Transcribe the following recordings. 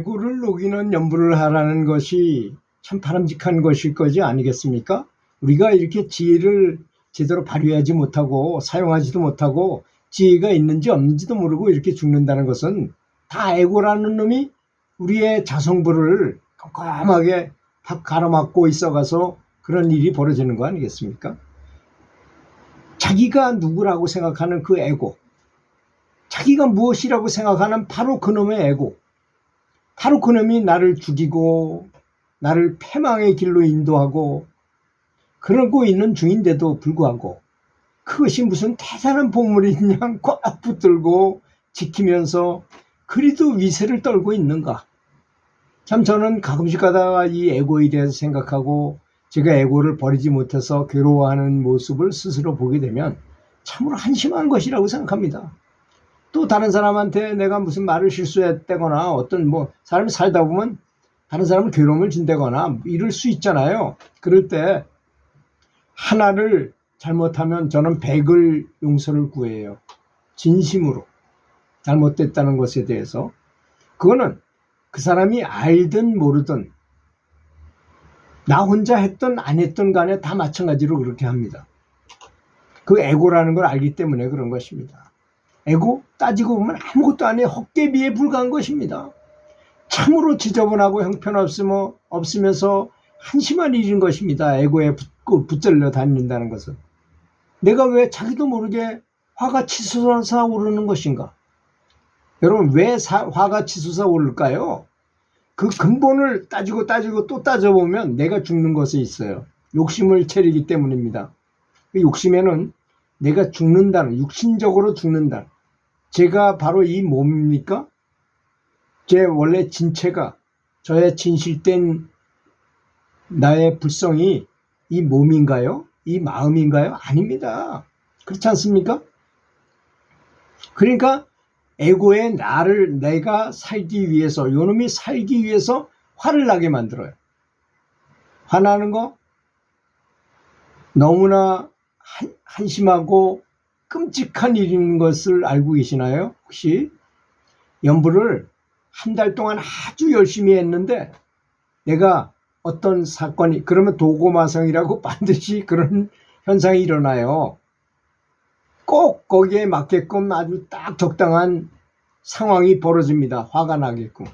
에고를 녹이는 연구를 하라는 것이 참 바람직한 것일 거지 아니겠습니까? 우리가 이렇게 지혜를 제대로 발휘하지 못하고 사용하지도 못하고 지혜가 있는지 없는지도 모르고 이렇게 죽는다는 것은 다 에고라는 놈이 우리의 자성부를 깜깜하게 다 가로막고 있어가서 그런 일이 벌어지는 거 아니겠습니까? 자기가 누구라고 생각하는 그 에고, 자기가 무엇이라고 생각하는 바로 그놈의 에고, 바로 그놈이 나를 죽이고 나를 패망의 길로 인도하고 그러고 있는 중인데도 불구하고 그것이 무슨 대단한 보물인 양 꽉 붙들고 지키면서 그리도 위세를 떨고 있는가. 참 저는 가끔씩 가다가 이 에고에 대해서 생각하고 제가 에고를 버리지 못해서 괴로워하는 모습을 스스로 보게 되면 참으로 한심한 것이라고 생각합니다. 또 다른 사람한테 내가 무슨 말을 실수했다거나 어떤 사람이 살다 보면 다른 사람을 괴로움을 준다거나 이럴 수 있잖아요. 그럴 때 하나를 잘못하면 저는 100을 용서를 구해요. 진심으로 잘못됐다는 것에 대해서. 그거는 그 사람이 알든 모르든 나 혼자 했든 안 했든 간에 다 마찬가지로 그렇게 합니다. 그 에고라는 걸 알기 때문에 그런 것입니다. 에고 따지고 보면 아무것도 아니에요. 헛개비에 불과한 것입니다. 참으로 지저분하고 형편없으면서 한심한 일인 것입니다. 에고에 붙들려 다닌다는 것은. 내가 왜 자기도 모르게 화가 치솟아 오르는 것인가? 여러분 왜 화가 치솟아 오를까요? 그 근본을 따지고 또 따져보면 내가 죽는 것에 있어요. 욕심을 차리기 때문입니다. 그 욕심에는 내가 죽는다는, 육신적으로 죽는다는, 제가 바로 이 몸입니까? 제 원래 진체가, 저의 진실된 나의 불성이 이 몸인가요? 이 마음인가요? 아닙니다. 그렇지 않습니까? 그러니까 에고의 나를 내가 살기 위해서, 요놈이 살기 위해서 화를 나게 만들어요. 화나는 거 너무나 한심하고 끔찍한 일인 것을 알고 계시나요? 혹시 연부를 한 달 동안 아주 열심히 했는데 내가 어떤 사건이, 그러면 도고마성이라고 반드시 그런 현상이 일어나요. 꼭 거기에 맞게끔 아주 딱 적당한 상황이 벌어집니다. 화가 나게끔.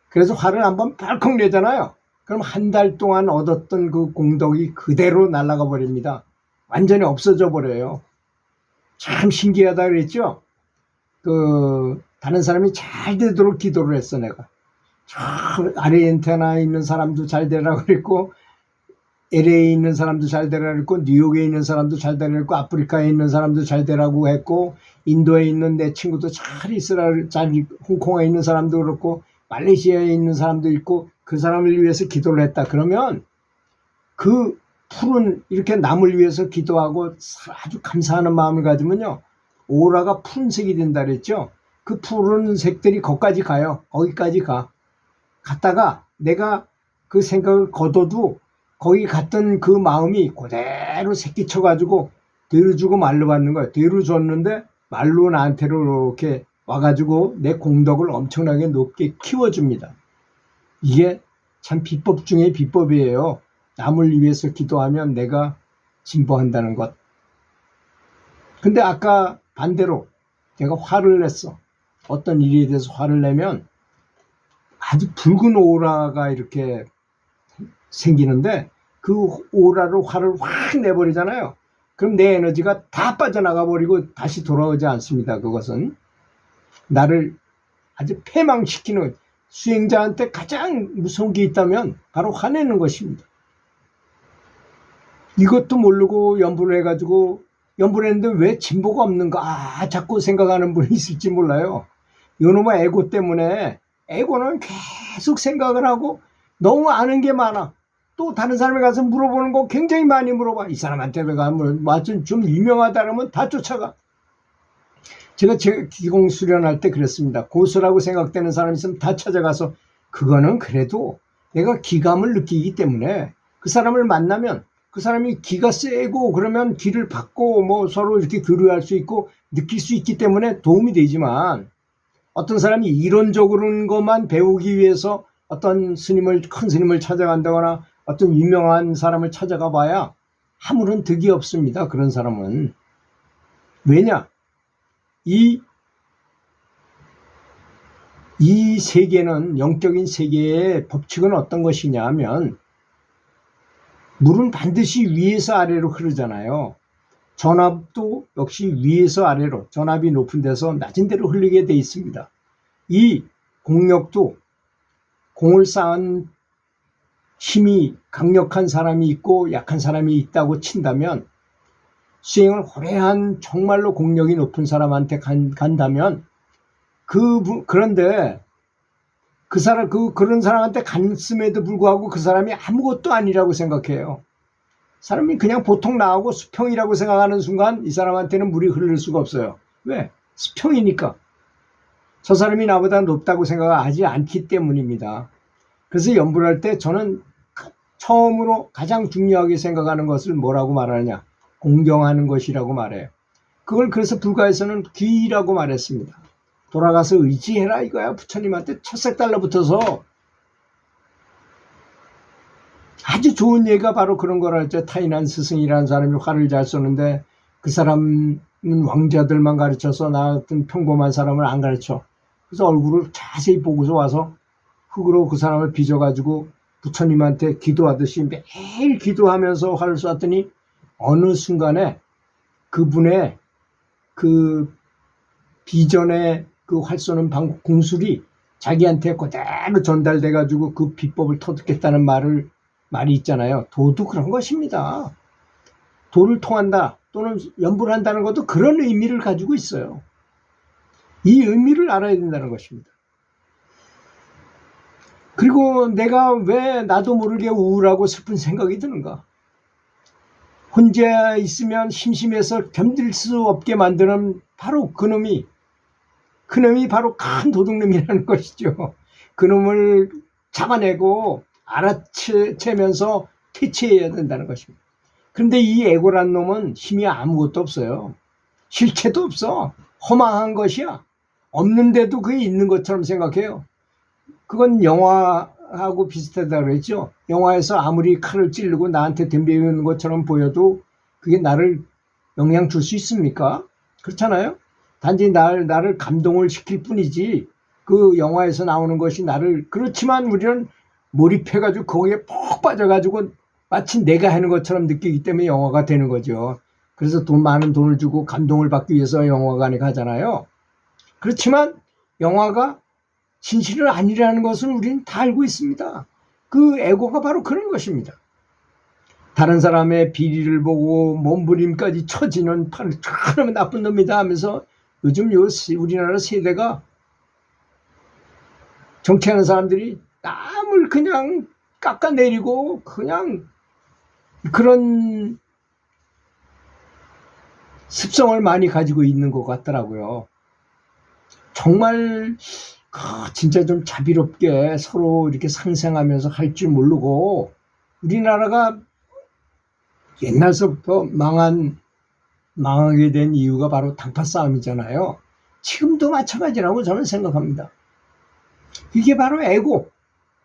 그래서 화를 한번 벌컥 내잖아요. 그럼 한 달 동안 얻었던 그 공덕이 그대로 날아가 버립니다. 완전히 없어져 버려요. 참 신기하다 그랬죠? 다른 사람이 잘 되도록 기도를 했어, 내가. 저 아르헨티나에 있는 사람도 잘 되라고 그랬고, LA에 있는 사람도 잘 되라고 그랬고, 뉴욕에 있는 사람도 잘 되라고 그랬고, 아프리카에 있는 사람도 잘 되라고 했고, 인도에 있는 내 친구도 잘 있으라, 홍콩에 있는 사람도 그렇고, 말레이시아에 있는 사람도 있고, 그 사람을 위해서 기도를 했다. 그러면 그 푸른, 이렇게 남을 위해서 기도하고 아주 감사하는 마음을 가지면요, 오라가 푸른색이 된다 그랬죠. 그 푸른 색들이 거기까지 가요. 거기까지 갔다가 내가 그 생각을 거둬도 거기 갔던 그 마음이 그대로 새끼 쳐가지고 뒤로 주고 말로 받는 거예요. 뒤로 줬는데 말로 나한테로 이렇게 와가지고 내 공덕을 엄청나게 높게 키워줍니다. 이게 참 비법 중에 비법이에요. 남을 위해서 기도하면 내가 진보한다는 것. 근데 아까 반대로 내가 화를 냈어. 어떤 일에 대해서 화를 내면 아주 붉은 오라가 이렇게 생기는데 그 오라로 화를 확 내버리잖아요. 그럼 내 에너지가 다 빠져나가 버리고 다시 돌아오지 않습니다. 그것은 나를 아주 패망시키는, 수행자한테 가장 무서운 게 있다면 바로 화내는 것입니다. 이것도 모르고 연부를 해가지고 연부를 했는데 왜 진보가 없는가 자꾸 생각하는 분이 있을지 몰라요. 요놈의 에고 때문에, 에고는 계속 생각을 하고 너무 아는 게 많아. 또 다른 사람에 가서 물어보는 거 굉장히 많이 물어봐. 이 사람한테 내가 좀 유명하다 그러면 다 쫓아가. 제가 기공 수련할 때 그랬습니다. 고수라고 생각되는 사람이 있으면 다 찾아가서, 그거는 그래도 내가 기감을 느끼기 때문에 그 사람을 만나면 그 사람이 기가 세고 그러면 기를 받고 서로 이렇게 교류할 수 있고 느낄 수 있기 때문에 도움이 되지만, 어떤 사람이 이론적으로는 것만 배우기 위해서 어떤 큰 스님을 찾아간다거나 어떤 유명한 사람을 찾아가 봐야 아무런 득이 없습니다. 그런 사람은. 왜냐? 이 세계는, 영적인 세계의 법칙은 어떤 것이냐 하면, 물은 반드시 위에서 아래로 흐르잖아요. 전압도 역시 위에서 아래로, 전압이 높은 데서 낮은 데로 흐르게 돼 있습니다. 이 공력도 공을 쌓은 힘이 강력한 사람이 있고 약한 사람이 있다고 친다면, 수행을 오래 한 정말로 공력이 높은 사람한테 간다면, 그런데 그런 사람한테 갔음에도 불구하고 그 사람이 아무것도 아니라고 생각해요. 사람이 그냥 보통 나하고 수평이라고 생각하는 순간 이 사람한테는 물이 흐를 수가 없어요. 왜? 수평이니까. 저 사람이 나보다 높다고 생각하지 않기 때문입니다. 그래서 연불 할 때 저는 처음으로 가장 중요하게 생각하는 것을 뭐라고 말하느냐? 공경하는 것이라고 말해요. 그걸 그래서 불가에서는 귀라고 말했습니다. 돌아가서 의지해라 이거야. 부처님한테 철색 달라붙어서. 아주 좋은 예가 바로 그런 거라죠. 타인한 스승이라는 사람이 활을 잘 쏘는데 그 사람은 왕자들만 가르쳐서 나 같은 평범한 사람을 안 가르쳐. 그래서 얼굴을 자세히 보고서 와서 흙으로 그 사람을 빚어가지고 부처님한테 기도하듯이 매일 기도하면서 활을 쐈더니 어느 순간에 그분의 그 비전의 그 활 쏘는 공술이 자기한테 그대로 전달돼가지고 그 비법을 터득했다는 말이 있잖아요. 도도 그런 것입니다. 도를 통한다 또는 연불을 한다는 것도 그런 의미를 가지고 있어요. 이 의미를 알아야 된다는 것입니다. 그리고 내가 왜 나도 모르게 우울하고 슬픈 생각이 드는가? 혼자 있으면 심심해서 견딜 수 없게 만드는 바로 그놈이 바로 큰 도둑놈이라는 것이죠. 그놈을 잡아내고 알아채면서 퇴치해야 된다는 것입니다. 그런데 이 에고란 놈은 힘이 아무것도 없어요. 실체도 없어. 허망한 것이야. 없는데도 그게 있는 것처럼 생각해요. 그건 영화하고 비슷하다고 그랬죠. 영화에서 아무리 칼을 찌르고 나한테 덤벼오는 것처럼 보여도 그게 나를 영향 줄 수 있습니까? 그렇잖아요. 단지 나를 감동을 시킬 뿐이지 그 영화에서 나오는 것이 그렇지만 우리는 몰입해가지고 거기에 푹 빠져가지고 마치 내가 하는 것처럼 느끼기 때문에 영화가 되는 거죠. 그래서 많은 돈을 주고 감동을 받기 위해서 영화관에 가잖아요. 그렇지만 영화가 진실은 아니라는 것은 우리는 다 알고 있습니다. 그 에고가 바로 그런 것입니다. 다른 사람의 비리를 보고 몸부림까지 처지는 그러면 나쁜 놈이다 하면서 요즘 우리나라 세대가 정치하는 사람들이 남을 그냥 깎아내리고 그냥 그런 습성을 많이 가지고 있는 것 같더라고요. 정말 진짜 좀 자비롭게 서로 이렇게 상생하면서 할 줄 모르고 우리나라가 옛날서부터 망하게 된 이유가 바로 당파 싸움이잖아요. 지금도 마찬가지라고 저는 생각합니다. 이게 바로 에고,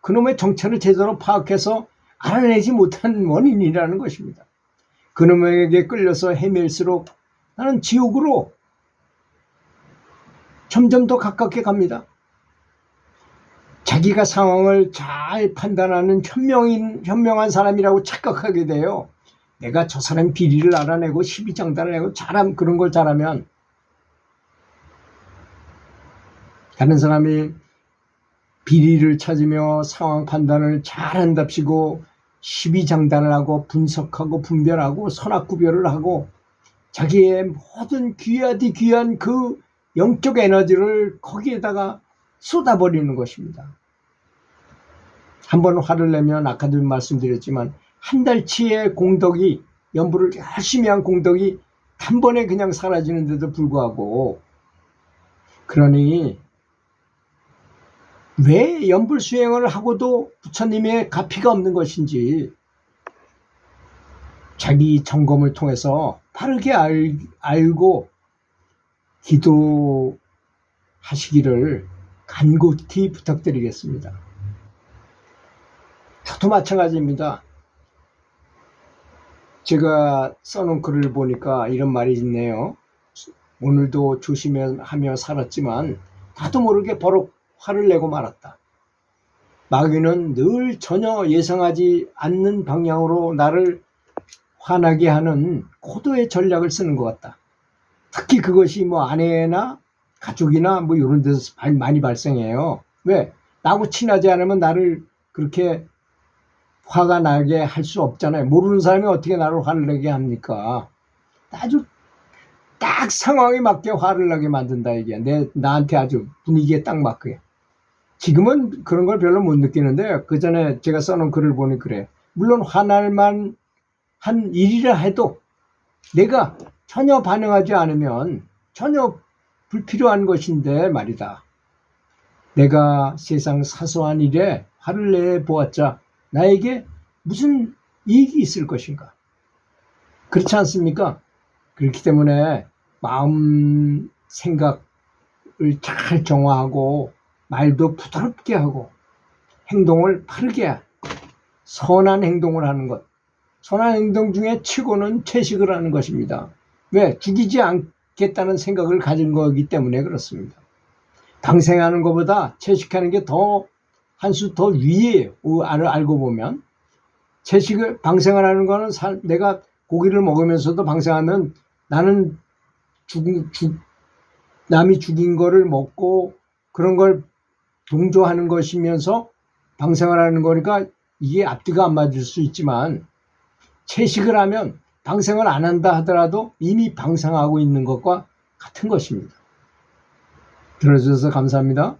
그놈의 정체를 제대로 파악해서 알아내지 못한 원인이라는 것입니다. 그놈에게 끌려서 헤맬수록 나는 지옥으로 점점 더 가깝게 갑니다. 자기가 상황을 잘 판단하는 현명한 사람이라고 착각하게 돼요. 내가 저 사람 비리를 알아내고 시비장단을 내고 그런 걸 잘하면 다른 사람이 비리를 찾으며 상황 판단을 잘한답시고 시비장단을 하고 분석하고 분별하고 선악구별을 하고 자기의 모든 귀하디 귀한 그 영적 에너지를 거기에다가 쏟아버리는 것입니다. 한번 화를 내면 아까도 말씀드렸지만 한 달치의 공덕이, 연불을 열심히 한 공덕이 단번에 그냥 사라지는데도 불구하고, 그러니 왜 연불 수행을 하고도 부처님의 가피가 없는 것인지 자기 점검을 통해서 바르게 알고 기도하고 하시기를 간곡히 부탁드리겠습니다. 저도 마찬가지입니다. 제가 써놓은 글을 보니까 이런 말이 있네요. 오늘도 조심하며 살았지만 나도 모르게 버럭 화를 내고 말았다. 마귀는 늘 전혀 예상하지 않는 방향으로 나를 화나게 하는 고도의 전략을 쓰는 것 같다. 특히 그것이 뭐 아내나 가족이나 뭐 이런 데서 많이 발생해요. 왜? 나하고 친하지 않으면 나를 그렇게 화가 나게 할 수 없잖아요. 모르는 사람이 어떻게 나를 화를 내게 합니까? 아주 딱 상황에 맞게 화를 나게 만든다 이게. 나한테 아주 분위기에 딱 맞게. 지금은 그런 걸 별로 못 느끼는데 그 전에 제가 써놓은 글을 보니 그래. 물론 화날 만한 일이라 해도 내가 전혀 반응하지 않으면 전혀 불필요한 것인데 말이다. 내가 세상 사소한 일에 화를 내 보았자 나에게 무슨 이익이 있을 것인가? 그렇지 않습니까? 그렇기 때문에 마음 생각을 잘 정화하고 말도 부드럽게 하고 행동을 바르게 선한 행동을 하는 것. 선한 행동 중에 최고는 채식을 하는 것입니다. 왜? 죽이지 않겠다는 생각을 가진 거기 때문에 그렇습니다. 방생하는 것보다 채식하는 게 더 한 수 더 위에요. 알고 보면 채식을 방생을 하는 거는 내가 고기를 먹으면서도 방생하면 나는 남이 죽인 거를 먹고 그런 걸 동조하는 것이면서 방생을 하는 거니까 이게 앞뒤가 안 맞을 수 있지만 채식을 하면 방생을 안 한다 하더라도 이미 방생하고 있는 것과 같은 것입니다. 들어주셔서 감사합니다.